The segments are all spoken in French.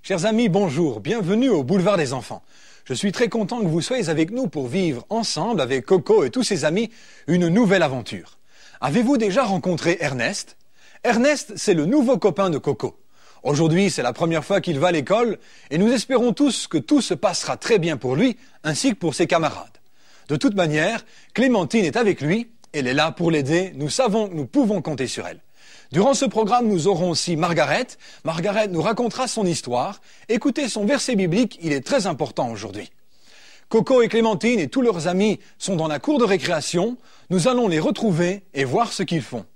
Chers amis, bonjour, bienvenue au Boulevard des Enfants. Je suis très content que vous soyez avec nous pour vivre ensemble avec Coco et tous ses amis une nouvelle aventure. Avez-vous déjà rencontré Ernest? Ernest, c'est le nouveau copain de Coco. Aujourd'hui, c'est la première fois qu'il va à l'école et nous espérons tous que tout se passera très bien pour lui ainsi que pour ses camarades. De toute manière, Clémentine est avec lui, elle est là pour l'aider, nous savons que nous pouvons compter sur elle. Durant ce programme, nous aurons aussi Margaret. Margaret nous racontera son histoire. Écoutez son verset biblique, il est très important aujourd'hui. Coco et Clémentine et tous leurs amis sont dans la cour de récréation. Nous allons les retrouver et voir ce qu'ils font.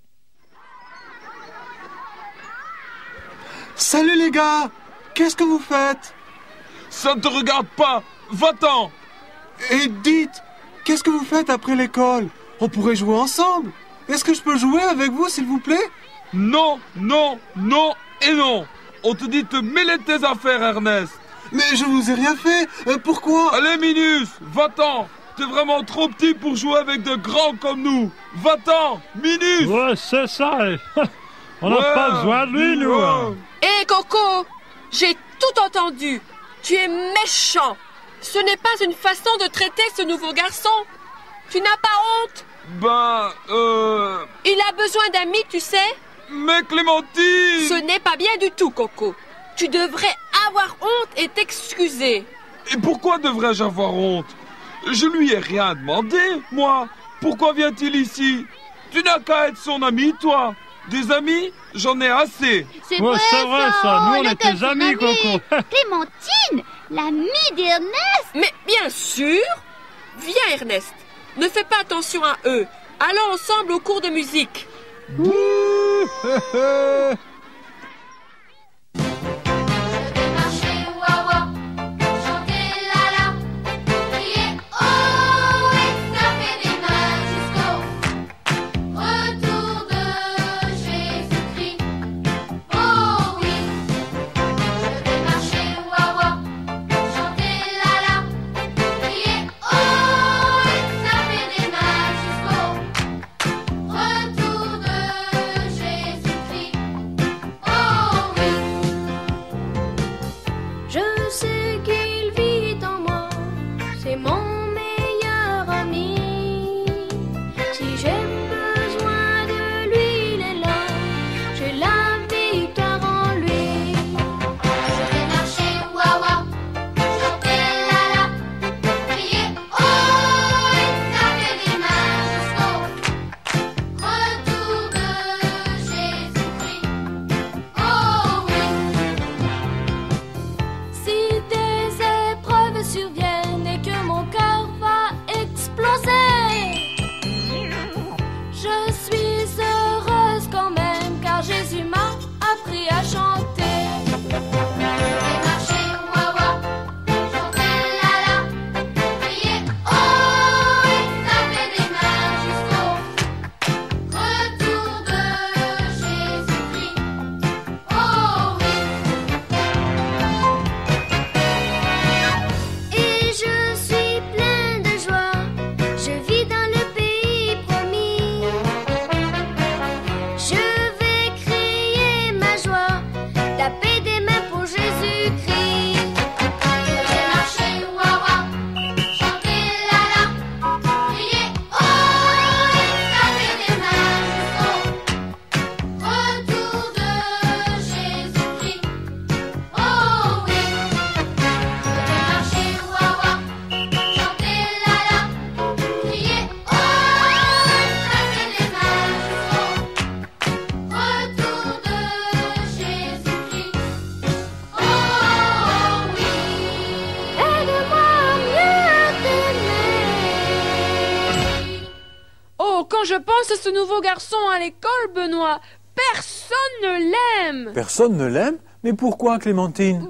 Salut les gars! Qu'est-ce que vous faites? Ça ne te regarde pas! Va-t'en! Et dites, qu'est-ce que vous faites après l'école? On pourrait jouer ensemble. Est-ce que je peux jouer avec vous, s'il vous plaît? Non, non, non et non! On te dit de te mêler de tes affaires, Ernest! Mais je vous ai rien fait. Pourquoi? Allez, Minus, va-t'en! T'es vraiment trop petit pour jouer avec de grands comme nous! Va-t'en, Minus! Ouais, c'est ça. On n'a pas besoin de lui, nous. Hein. Hé, Coco, j'ai tout entendu. Tu es méchant. Ce n'est pas une façon de traiter ce nouveau garçon. Tu n'as pas honte? Il a besoin d'amis, tu sais? Mais Clémentine! Ce n'est pas bien du tout, Coco. Tu devrais avoir honte et t'excuser. Et pourquoi devrais-je avoir honte? Je lui ai rien demandé, moi. Pourquoi vient-il ici? Tu n'as qu'à être son ami, toi. Des amis, j'en ai assez. C'est vrai ça. Nous, on est tes amis, Coco. Clémentine, l'amie d'Ernest. Mais bien sûr. Viens, Ernest. Ne fais pas attention à eux. Allons ensemble au cours de musique. Quand je pense à ce nouveau garçon à l'école, Benoît, personne ne l'aime. Personne ne l'aime? Mais pourquoi, Clémentine?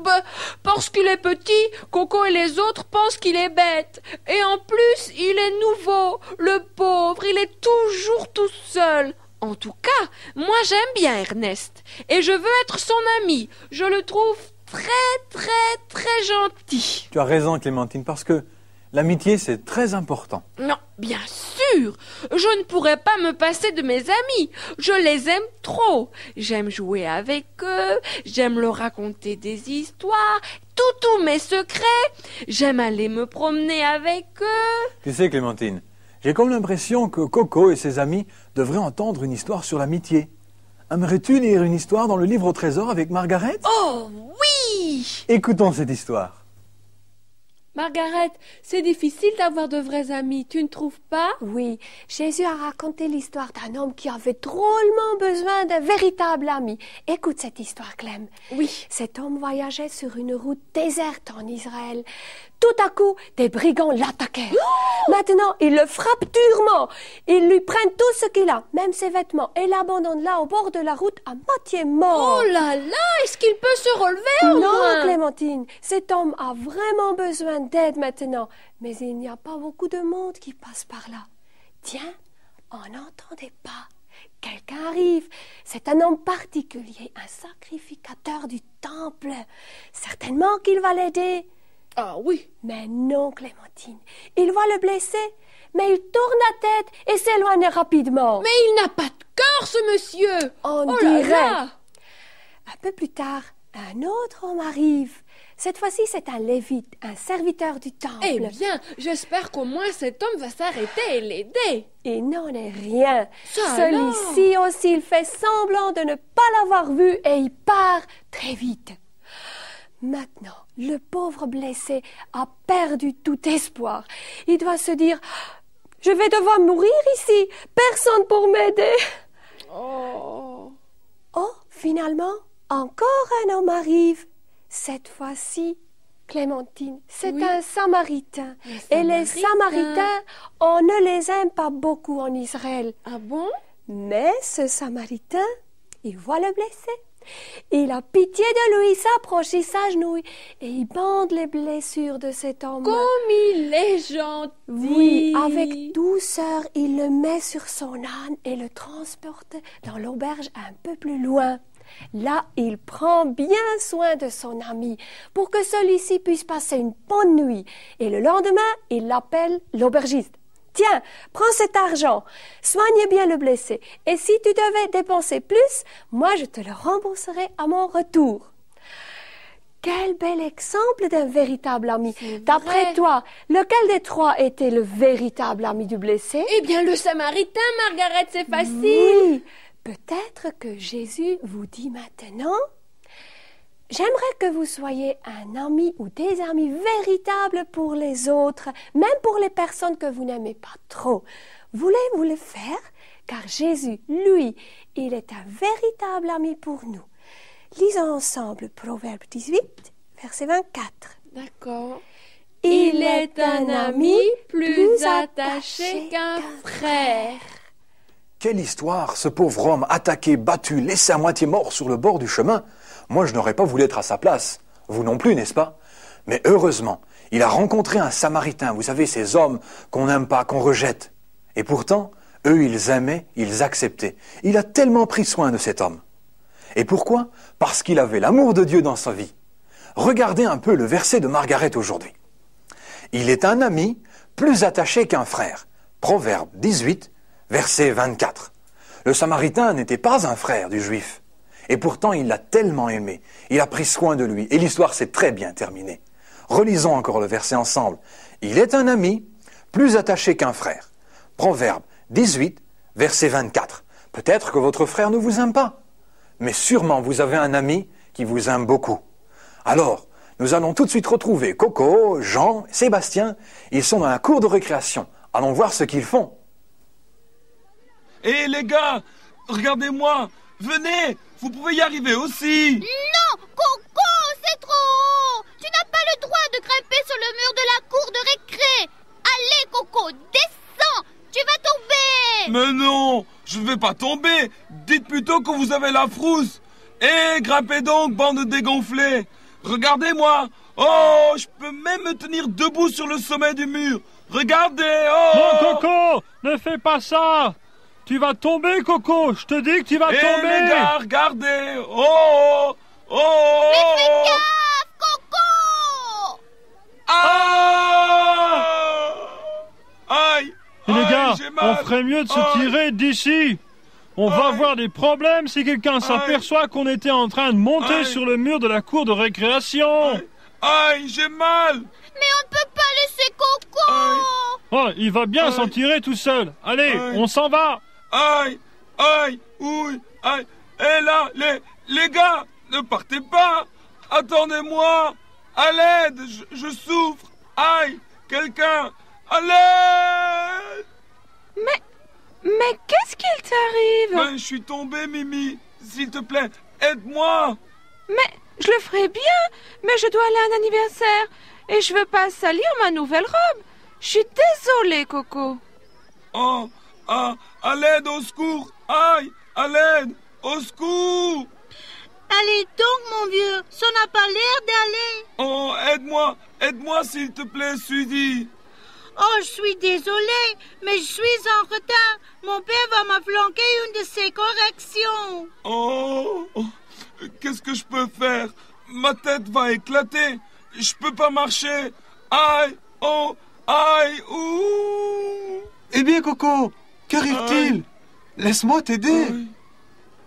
Parce qu'il est petit, Coco et les autres pensent qu'il est bête. Et en plus, il est nouveau. Le pauvre, il est toujours tout seul. En tout cas, moi j'aime bien Ernest. Et je veux être son ami. Je le trouve très, très, très gentil. Tu as raison, Clémentine, parce que L'amitié, c'est très important. Non, bien sûr. Je ne pourrais pas me passer de mes amis. Je les aime trop. J'aime jouer avec eux. J'aime leur raconter des histoires. Tous mes secrets. J'aime aller me promener avec eux. Tu sais, Clémentine, j'ai comme l'impression que Coco et ses amis devraient entendre une histoire sur l'amitié. Aimerais-tu lire une histoire dans le livre au trésor avec Margaret? Oh oui! Écoutons cette histoire. Margaret, c'est difficile d'avoir de vrais amis, tu ne trouves pas? Oui, Jésus a raconté l'histoire d'un homme qui avait drôlement besoin d'un véritable ami. Écoute cette histoire, Clem. Oui. Cet homme voyageait sur une route déserte en Israël. Tout à coup, des brigands l'attaquèrent. Maintenant, ils le frappent durement. Ils lui prennent tout ce qu'il a, même ses vêtements, et l'abandonnent là au bord de la route à moitié mort. Oh là là, est-ce qu'il peut se relever au Non, moins? Clémentine, cet homme a vraiment besoin d'aide maintenant. Mais il n'y a pas beaucoup de monde qui passe par là. Tiens, on n'entend des pas. Quelqu'un arrive. C'est un homme particulier, un sacrificateur du temple. Certainement qu'il va l'aider. Ah oui. Mais non, Clémentine. Il voit le blessé, mais il tourne la tête et s'éloigne rapidement. Mais il n'a pas de cœur, ce monsieur. On Oh là dirait. là. Un peu plus tard, un autre homme arrive. Cette fois-ci, c'est un lévite, un serviteur du temple. Eh bien, j'espère qu'au moins cet homme va s'arrêter et l'aider. Il n'en est rien. Ça Celui-ci aussi, il fait semblant de ne pas l'avoir vu et il part très vite. Maintenant, le pauvre blessé a perdu tout espoir. Il doit se dire « Je vais devoir mourir ici, personne pour m'aider. » Oh. Oh, finalement, encore un homme arrive. Cette fois-ci, Clémentine, c'est Oui. un Samaritain. Un Et les Samaritains, on ne les aime pas beaucoup en Israël. Ah bon? Mais ce Samaritain, il voit le blessé. Il a pitié de lui, il s'approche, il s'agenouille et il bande les blessures de cet homme. Comme il est gentil. Oui, avec douceur, il le met sur son âne et le transporte dans l'auberge un peu plus loin. Là, il prend bien soin de son ami pour que celui-ci puisse passer une bonne nuit. Et le lendemain, il l'appelle l'aubergiste. Tiens, prends cet argent, soigne bien le blessé, et si tu devais dépenser plus, moi je te le rembourserai à mon retour. Quel bel exemple d'un véritable ami. D'après vrai. toi, lequel des trois était le véritable ami du blessé? Eh bien, le Samaritain, Margaret, c'est facile. Oui, peut-être que Jésus vous dit maintenant: j'aimerais que vous soyez un ami ou des amis véritables pour les autres, même pour les personnes que vous n'aimez pas trop. Voulez-vous le faire? Car Jésus, lui, il est un véritable ami pour nous. Lisons ensemble Proverbe 18, verset 24. D'accord. Il est un ami plus attaché qu'un frère. Quelle histoire, ce pauvre homme attaqué, battu, laissé à moitié mort sur le bord du chemin. Moi, je n'aurais pas voulu être à sa place. Vous non plus, n'est-ce pas? Mais heureusement, il a rencontré un Samaritain. Vous savez, ces hommes qu'on n'aime pas, qu'on rejette. Et pourtant, eux, ils aimaient, ils acceptaient. Il a tellement pris soin de cet homme. Et pourquoi? Parce qu'il avait l'amour de Dieu dans sa vie. Regardez un peu le verset de Margaret aujourd'hui. Il est un ami plus attaché qu'un frère. Proverbe 18, verset 24. Le Samaritain n'était pas un frère du Juif. Et pourtant, il l'a tellement aimé. Il a pris soin de lui. Et l'histoire s'est très bien terminée. Relisons encore le verset ensemble. Il est un ami plus attaché qu'un frère. Proverbe 18, verset 24. Peut-être que votre frère ne vous aime pas. Mais sûrement vous avez un ami qui vous aime beaucoup. Alors, nous allons tout de suite retrouver Coco, Jean, Sébastien. Ils sont dans la cour de récréation. Allons voir ce qu'ils font. Hé les gars, regardez-moi. Venez, vous pouvez y arriver aussi. Non, Coco, c'est trop haut. Tu n'as pas le droit de grimper sur le mur de la cour de récré. Allez, Coco, descends. Tu vas tomber. Mais non, je ne vais pas tomber. Dites plutôt que vous avez la frousse. Hé, grimpez donc, bande dégonflée. Regardez-moi. Oh, je peux même me tenir debout sur le sommet du mur. Regardez, oh. Non, Coco, ne fais pas ça. Tu vas tomber, Coco. Je te dis que tu vas tomber. Les gars, regardez. Oh, oh. Mais fais gaffe, Coco. Ah! j'ai on mal. ferait mieux de se tirer d'ici. On va avoir des problèmes si quelqu'un s'aperçoit qu'on était en train de monter sur le mur de la cour de récréation. Aïe, j'ai mal. Mais on ne peut pas laisser Coco. Oh, il va bien s'en tirer tout seul. Allez, on s'en va. Aïe, aïe, ouille, aïe. Et là, les gars, ne partez pas. Attendez-moi. À l'aide, je souffre. Aïe, quelqu'un. À l'aide. Mais qu'est-ce qu'il t'arrive? Ben, je suis tombé, Mimi. S'il te plaît, aide-moi. Mais je le ferai bien, mais je dois aller à un anniversaire et je veux pas salir ma nouvelle robe. Je suis désolée, Coco. Oh, à l'aide, au secours. Aïe, à l'aide, au secours. Allez donc, mon vieux, ça n'a pas l'air d'aller. Oh, aide-moi s'il te plaît, Suzy. Oh, je suis désolée, mais je suis en retard. Mon père va m'afflanquer une de ses corrections. Oh, qu'est-ce que je peux faire? Ma tête va éclater. Je peux pas marcher. Aïe, oh, aïe, ouh. Eh bien, Coco, qu'arrive-t-il? Laisse-moi t'aider.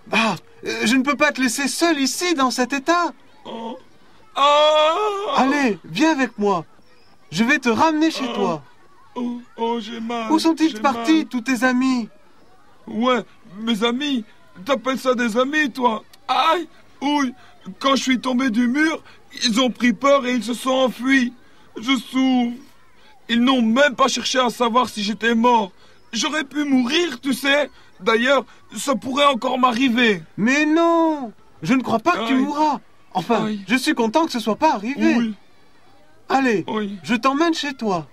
Bah, je ne peux pas te laisser seul ici, dans cet état. Oh. Allez, viens avec moi. Je vais te ramener chez toi. Oh, j'ai mal. Où sont-ils partis, tous tes amis? Ouais, mes amis. T'appelles ça des amis, toi? Aïe, ouille. Quand je suis tombé du mur, ils ont pris peur et ils se sont enfuis. Je souffre. Ils n'ont même pas cherché à savoir si j'étais mort. J'aurais pu mourir, tu sais. D'ailleurs, ça pourrait encore m'arriver. Mais non, je ne crois pas que tu mourras. Enfin, je suis content que ce soit pas arrivé. Oui. Allez, je t'emmène chez toi.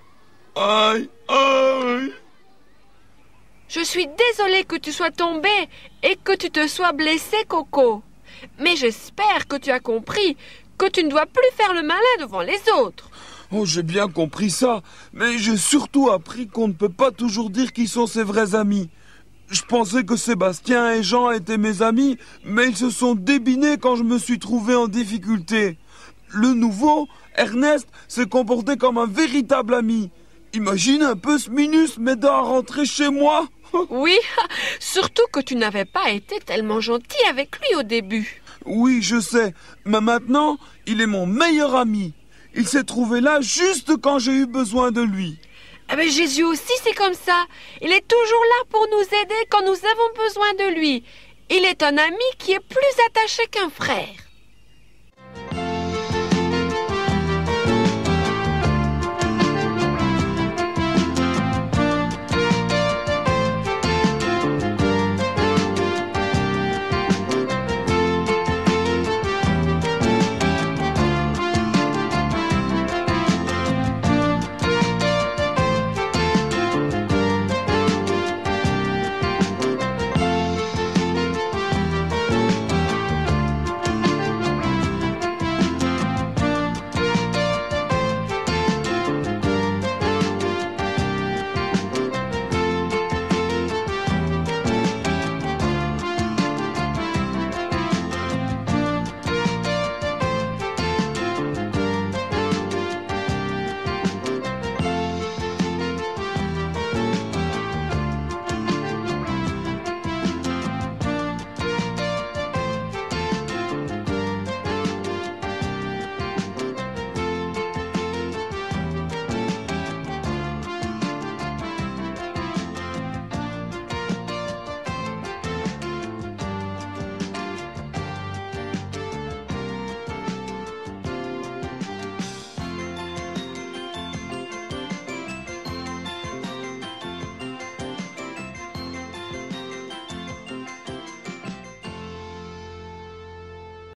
Aïe, aïe. Je suis désolée que tu sois tombé et que tu te sois blessé, Coco. Mais j'espère que tu as compris que tu ne dois plus faire le malin devant les autres. Oh, j'ai bien compris ça, mais j'ai surtout appris qu'on ne peut pas toujours dire qui sont ses vrais amis. Je pensais que Sébastien et Jean étaient mes amis, mais ils se sont débinés quand je me suis trouvé en difficulté. Le nouveau, Ernest, s'est comporté comme un véritable ami. Imagine un peu ce Minus m'aidant à rentrer chez moi. Oui, surtout que tu n'avais pas été tellement gentil avec lui au début. Oui, je sais, mais maintenant, il est mon meilleur ami. Il s'est trouvé là juste quand j'ai eu besoin de lui. Ah ben Jésus aussi, c'est comme ça. Il est toujours là pour nous aider quand nous avons besoin de lui. Il est un ami qui est plus attaché qu'un frère.